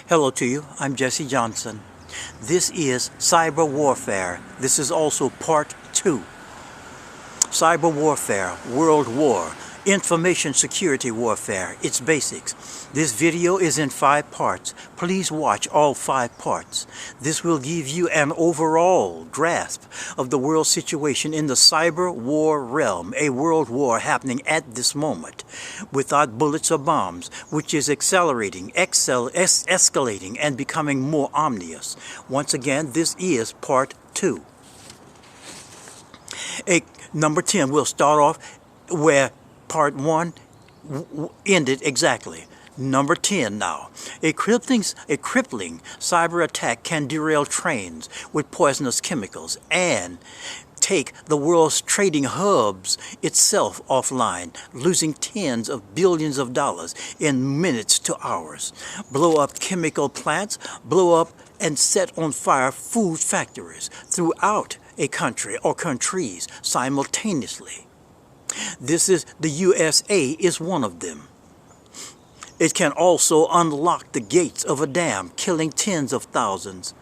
Hello to you, I'm Jesse Johnson. This is cyber warfare. This is also part 2. Cyber warfare, world war, information security warfare, its basics. This video is in 5 parts. Please watch all 5 parts. This will give you an overall grasp of the world situation in the cyber war realm, a world war happening at this moment without bullets or bombs, which is accelerating, escalating, and becoming more ominous. Once again, this is part 2. Number 10, we'll start off where part 1 ended exactly. Number 10 now. A crippling cyber attack can derail trains with poisonous chemicals and take the world's trading hubs itself offline, losing tens of billions of dollars in minutes to hours. Blow up chemical plants, blow up and set on fire food factories throughout a country or countries simultaneously. The USA is one of them. It can also unlock the gates of a dam, killing tens of thousands.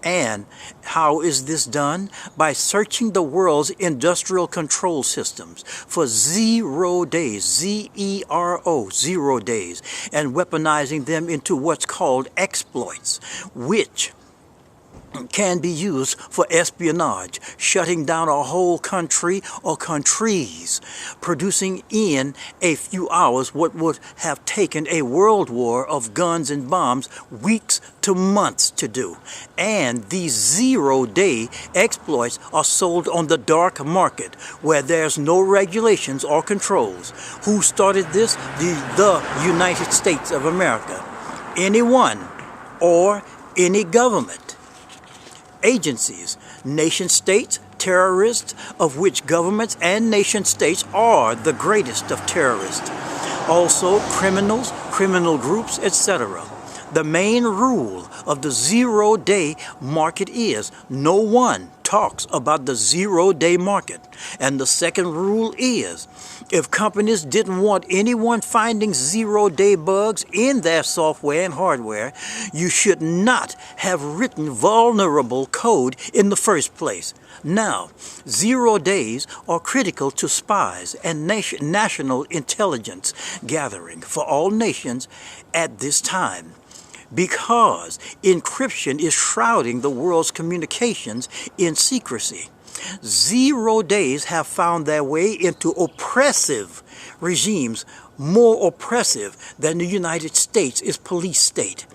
And how is this done? By searching the world's industrial control systems for 0 days, Z-E-R-O, 0 days, and weaponizing them into what's called exploits, which can be used for espionage, shutting down a whole country or countries, producing in a few hours what would have taken a world war of guns and bombs weeks to months to do. And these 0-day exploits are sold on the dark market where there's no regulations or controls. Who started this? The United States of America. Anyone or any government. Agencies, nation-states, terrorists, of which governments and nation-states are the greatest of terrorists. Also criminals, criminal groups, etc. The main rule of the 0-day market is no one talks about the 0-day market. And the second rule is, if companies didn't want anyone finding 0-day bugs in their software and hardware, you should not have written vulnerable code in the first place. Now, 0 days are critical to spies and national intelligence gathering for all nations at this time, because encryption is shrouding the world's communications in secrecy. 0 days have found their way into oppressive regimes, more oppressive than the United States is police state.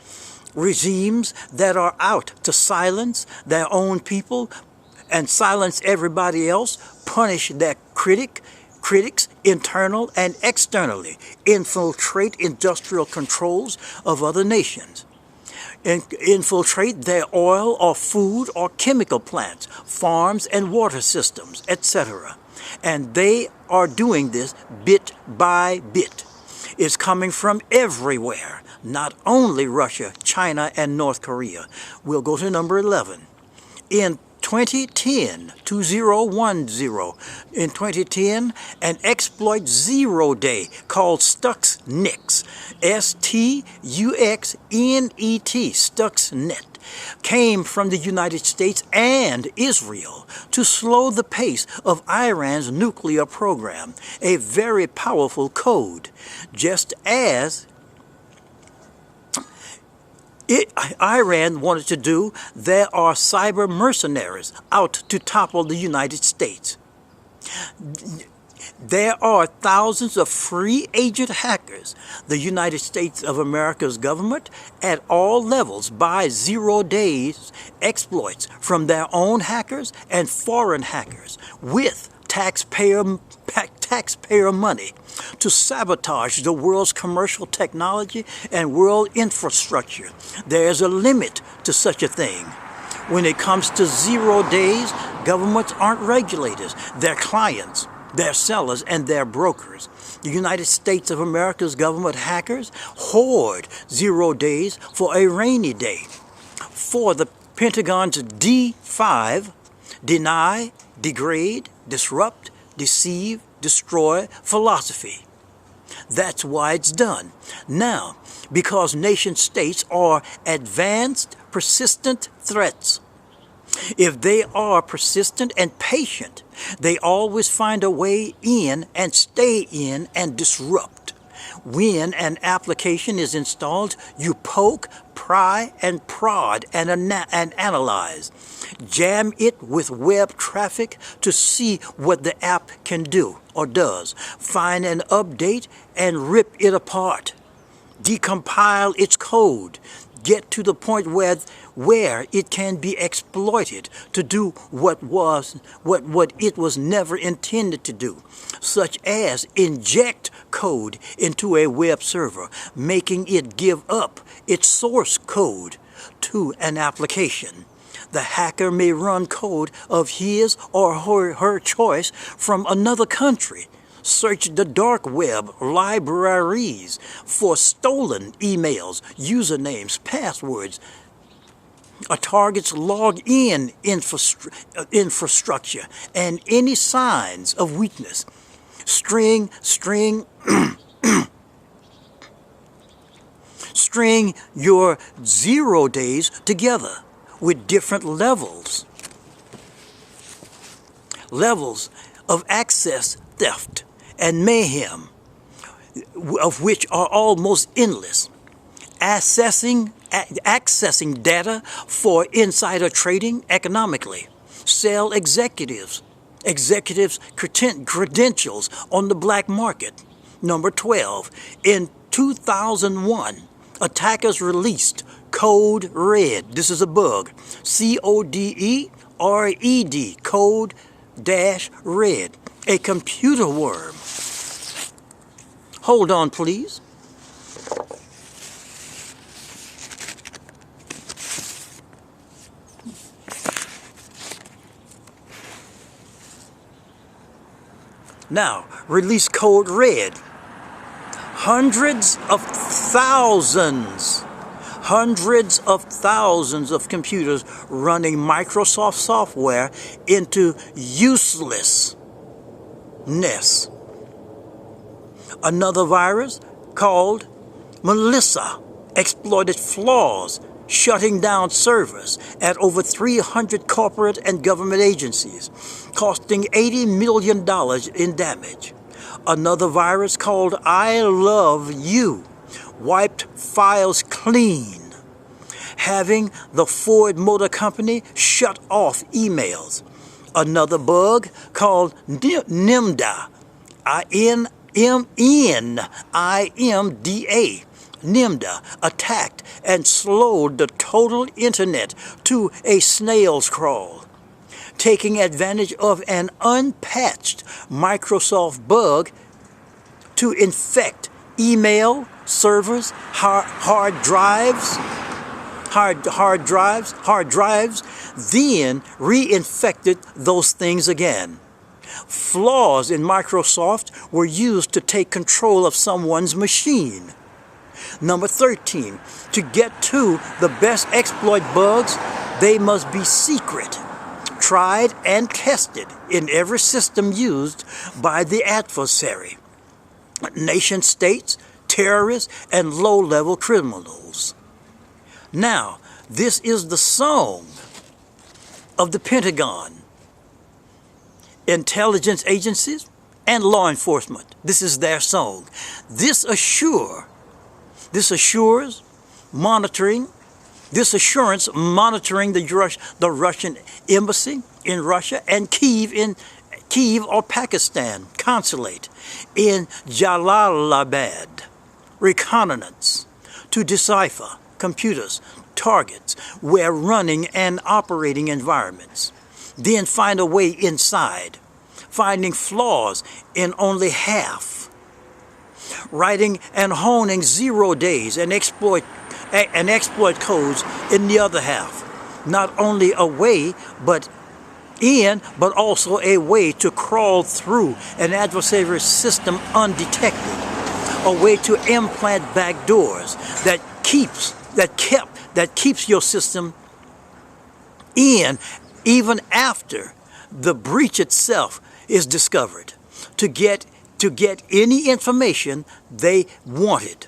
Regimes that are out to silence their own people and silence everybody else, punish their critics, internal and externally, infiltrate industrial controls of other nations, infiltrate their oil or food or chemical plants, farms and water systems, etc. And they are doing this bit by bit. It's coming from everywhere, not only Russia, China, and North Korea. We'll go to number 11. In 2010, in 2010, an exploit 0-day called Stuxnet, S-T-U-X-N-E-T, Stuxnet, came from the United States and Israel to slow the pace of Iran's nuclear program, a very powerful code, just as Iran wanted to do. There are cyber mercenaries out to topple the United States. There are thousands of free agent hackers. The United States of America's government at all levels buys 0 days exploits from their own hackers and foreign hackers with taxpayer money to sabotage the world's commercial technology and world infrastructure. There is a limit to such a thing. When it comes to 0 days, governments aren't regulators. They're clients, they're sellers, and they're brokers. The United States of America's government hackers hoard 0 days for a rainy day. For the Pentagon's D5, deny, degrade, disrupt, deceive, destroy philosophy. That's why it's done. Now, because nation states are advanced, persistent threats. If they are persistent and patient, they always find a way in and stay in and disrupt. When an application is installed, you poke, pry, and prod and analyze. Jam it with web traffic to see what the app can do or does. Find an update and rip it apart. Decompile its code. Get to the point where it can be exploited to do what it was never intended to do, such as inject code into a web server, making it give up its source code to an application. The hacker may run code of his or her choice from another country. Search the dark web libraries for stolen emails, usernames, passwords, a target's login infrastructure, and any signs of weakness. String your 0 days together with different levels of access theft and mayhem, of which are almost endless. Accessing data for insider trading economically. Sell executives credentials on the black market. Number 12. In 2001, attackers released Code Red. This is a bug. CODERED. Code-Red. A computer worm. Hold on, please. Now, release Code Red. Hundreds of thousands of computers running Microsoft software into uselessness. Another virus called Melissa exploited flaws, shutting down servers at over 300 corporate and government agencies, costing $80 million in damage. Another virus called I Love You wiped files clean, having the Ford Motor Company shut off emails. Another bug called NIMDA, INMDA, NIMDA, attacked and slowed the total internet to a snail's crawl, taking advantage of an unpatched Microsoft bug to infect email servers, hard drives, then reinfected those things again. Flaws in Microsoft were used to take control of someone's machine. Number 13, to get to the best exploit bugs, they must be secret, tried and tested in every system used by the adversary, nation states, terrorists, and low-level criminals. Now, this is the song of the Pentagon, intelligence agencies, and law enforcement. This is their song. This assures monitoring the Russian embassy in Russia and Kyiv or Pakistan consulate in Jalalabad. Reconnaissance to decipher computers, targets, where running and operating environments. Then find a way inside, finding flaws in only half. Writing and honing 0 days and exploit codes in the other half. Not only a way, but also a way to crawl through an adversary system undetected. A way to implant backdoors that keeps your system in even after the breach itself is discovered. To get to get any information they wanted.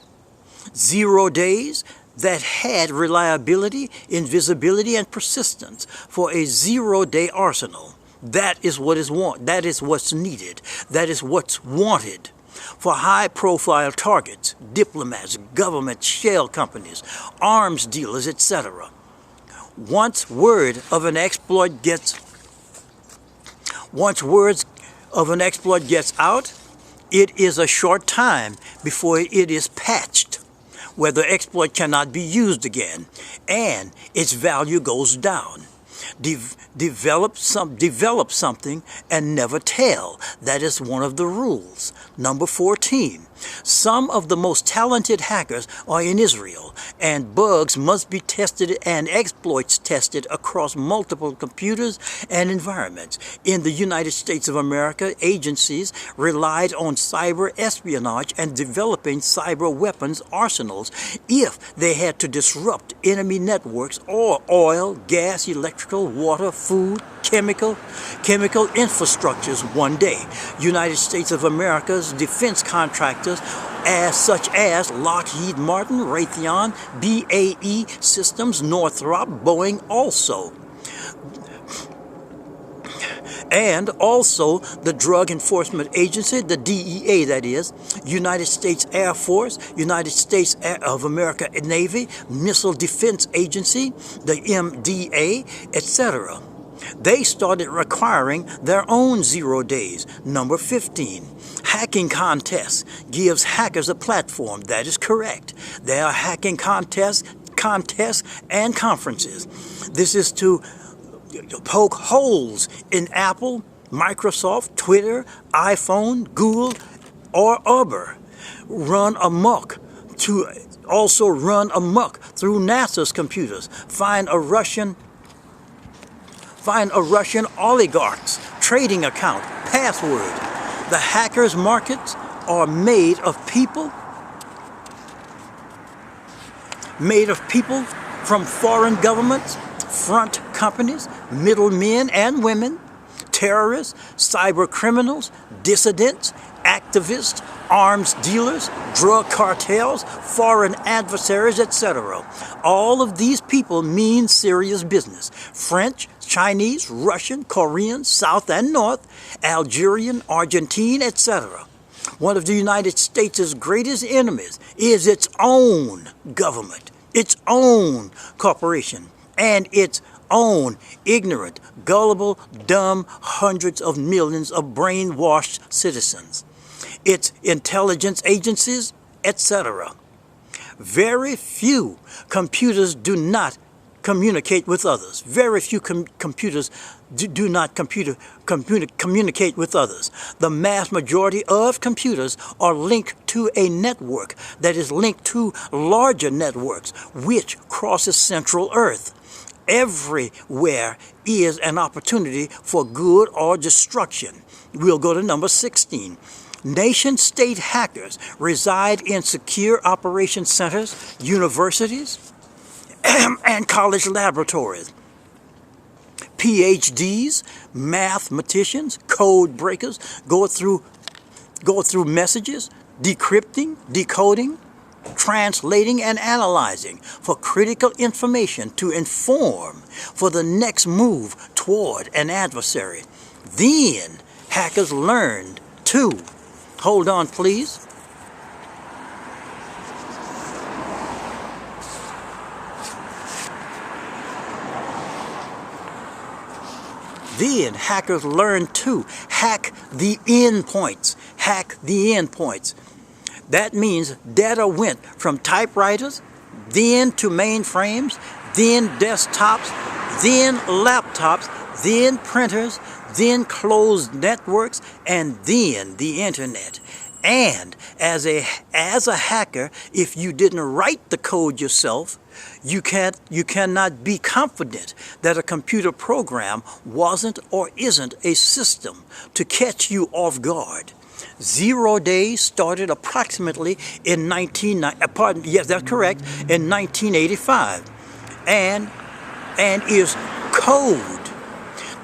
0 days that had reliability, invisibility, and persistence for a 0-day arsenal. That is what is that is what's needed. That is what's wanted for high-profile targets, diplomats, government shell companies, arms dealers, etc. Once word of an exploit gets out, it is a short time before it is patched, where the exploit cannot be used again, and its value goes down. Develop something and never tell. That is one of the rules. Number 14. Some of the most talented hackers are in Israel, and bugs must be tested and exploits tested across multiple computers and environments. In the United States of America, agencies relied on cyber espionage and developing cyber weapons arsenals if they had to disrupt enemy networks or oil, gas, electrical, water, food, chemical infrastructures one day. United States of America's defense contractors such as Lockheed Martin, Raytheon, BAE Systems, Northrop, Boeing also. And also the Drug Enforcement Agency, the DEA that is, United States Air Force, United States of America Navy, Missile Defense Agency, the MDA, etc. They started requiring their own 0 days. Number 15. Hacking contests gives hackers a platform. That is correct. There are hacking contests and conferences. This is to poke holes in Apple, Microsoft, Twitter, iPhone, Google, or Uber. Run amok through NASA's computers. Find a Russian oligarch's trading account, password. The hackers' markets are made of people from foreign governments, front companies, middlemen and women, terrorists, cyber criminals, dissidents, activists, arms dealers, drug cartels, foreign adversaries, etc. All of these people mean serious business. French, Chinese, Russian, Korean, South and North, Algerian, Argentine, etc. One of the United States' greatest enemies is its own government, its own corporation, and its own ignorant, gullible, dumb hundreds of millions of brainwashed citizens, its intelligence agencies, etc. Very few computers do not communicate with others. Very few computers do not communicate with others. The mass majority of computers are linked to a network that is linked to larger networks, which crosses central Earth. Everywhere is an opportunity for good or destruction. We'll go to number 16. Nation-state hackers reside in secure operation centers, universities, and college laboratories. PhDs, mathematicians, code breakers go through messages, decrypting, decoding, translating, and analyzing for critical information to inform for the next move toward an adversary. Then hackers learned to, hold on please, Then hackers learned to hack the endpoints. Hack the endpoints. That means data went from typewriters, then to mainframes, then desktops, then laptops, then printers, then closed networks, and then the internet. And as a hacker, if you didn't write the code yourself, you cannot be confident that a computer program wasn't or isn't a system to catch you off guard. 0 days started approximately in 1985, and is code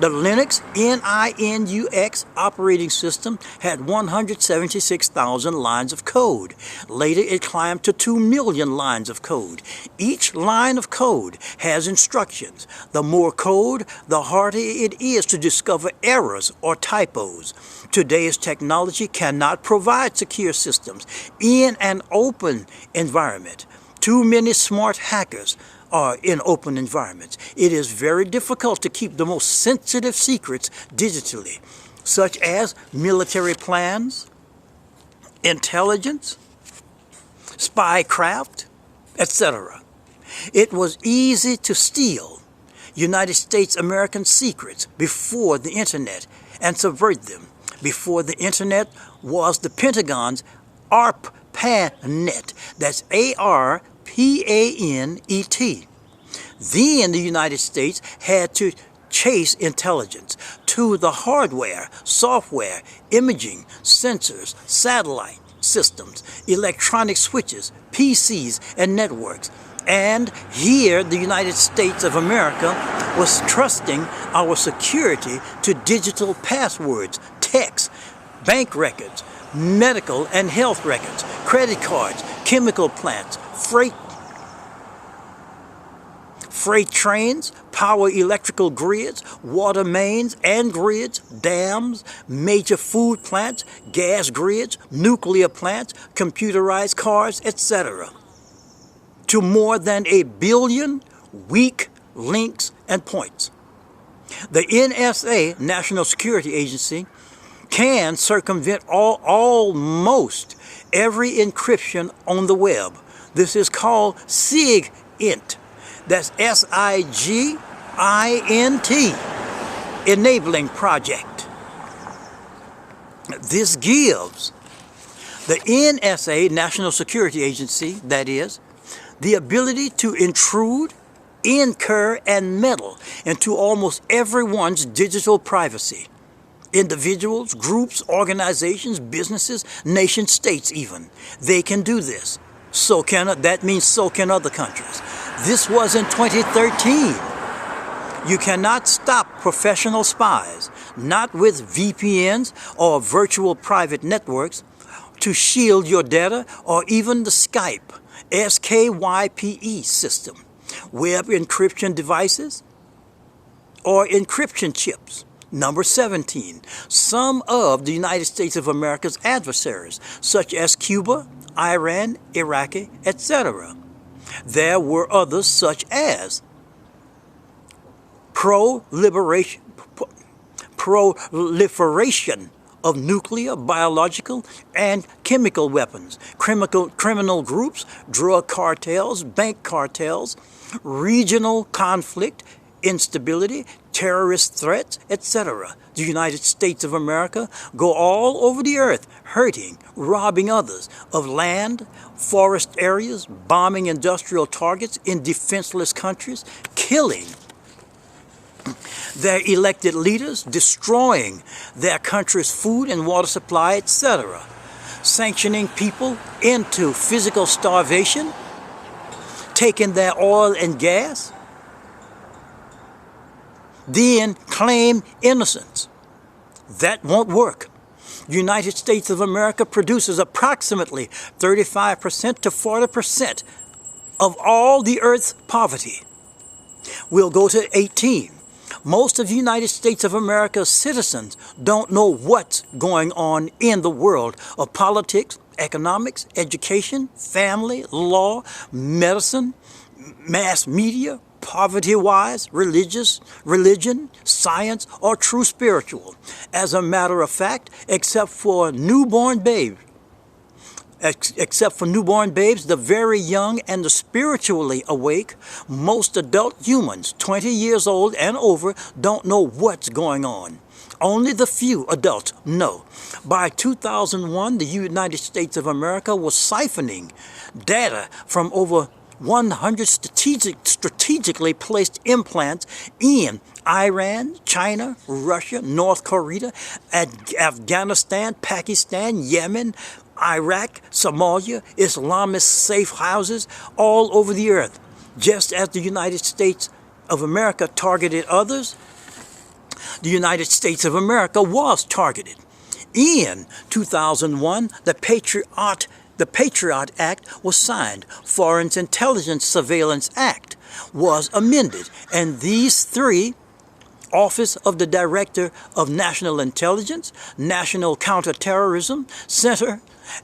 The Linux, Linux operating system had 176,000 lines of code. Later, it climbed to 2 million lines of code. Each line of code has instructions. The more code, the harder it is to discover errors or typos. Today's technology cannot provide secure systems in an open environment. Too many smart hackers are in open environments. It is very difficult to keep the most sensitive secrets digitally, such as military plans, intelligence, spycraft, etc. It was easy to steal United States American secrets before the internet and subvert them. Before the internet was the Pentagon's ARPANET. That's ARPANET. Then the United States had to chase intelligence to the hardware, software, imaging, sensors, satellite systems, electronic switches, PCs, and networks. And here the United States of America was trusting our security to digital passwords, texts, bank records, medical and health records, credit cards, chemical plants, freight trains, power electrical grids, water mains and grids, dams, major food plants, gas grids, nuclear plants, computerized cars, etc. To more than 1 billion weak links and points. The NSA, National Security Agency, can circumvent almost every encryption on the web. This is called SIGINT. That's SIGINT, enabling project. This gives the NSA, National Security Agency, that is, the ability to intrude, incur, and meddle into almost everyone's digital privacy. Individuals, groups, organizations, businesses, nation states even. They can do this. That means so can other countries. This was in 2013. You cannot stop professional spies, not with VPNs or virtual private networks, to shield your data, or even the Skype, SKYPE system, web encryption devices, or encryption chips. Number 17, some of the United States of America's adversaries, such as Cuba, Iran, Iraq, etc. There were others such as proliferation of nuclear, biological, and chemical weapons, criminal groups, drug cartels, bank cartels, regional conflict, instability, terrorist threats, etc. The United States of America go all over the earth, hurting, robbing others of land, forest areas, bombing industrial targets in defenseless countries, killing their elected leaders, destroying their country's food and water supply, etc. Sanctioning people into physical starvation, taking their oil and gas, then claim innocence. That won't work. The United States of America produces approximately 35% to 40% of all the Earth's poverty. We'll go to 18. Most of the United States of America's citizens don't know what's going on in the world of politics, economics, education, family, law, medicine, mass media, poverty-wise, religion, science, or true spiritual. As a matter of fact, except for newborn babes, the very young and the spiritually awake, most adult humans, 20 years old and over, don't know what's going on. Only the few adults know. By 2001, the United States of America was siphoning data from over 100 strategically placed implants in Iran, China, Russia, North Korea, Afghanistan, Pakistan, Yemen, Iraq, Somalia, Islamist safe houses all over the earth. Just as the United States of America targeted others, the United States of America was targeted. In 2001, the Patriot Act was signed. Foreign Intelligence Surveillance Act was amended. And these three, Office of the Director of National Intelligence, National Counterterrorism Center,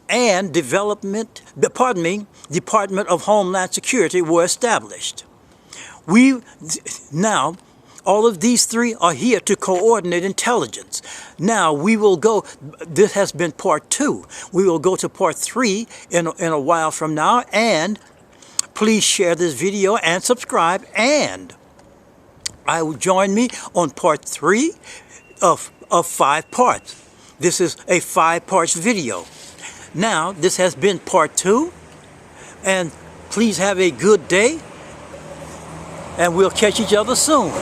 and Department of Homeland Security were established. Now, all of these three are here to coordinate intelligence. Now we will go, this has been part 2. We will go to part 3 in a while from now, and please share this video and subscribe, and I will join me on part 3 of 5 parts. This is a 5-part video. Now, this has been part 2, and please have a good day, and we'll catch each other soon.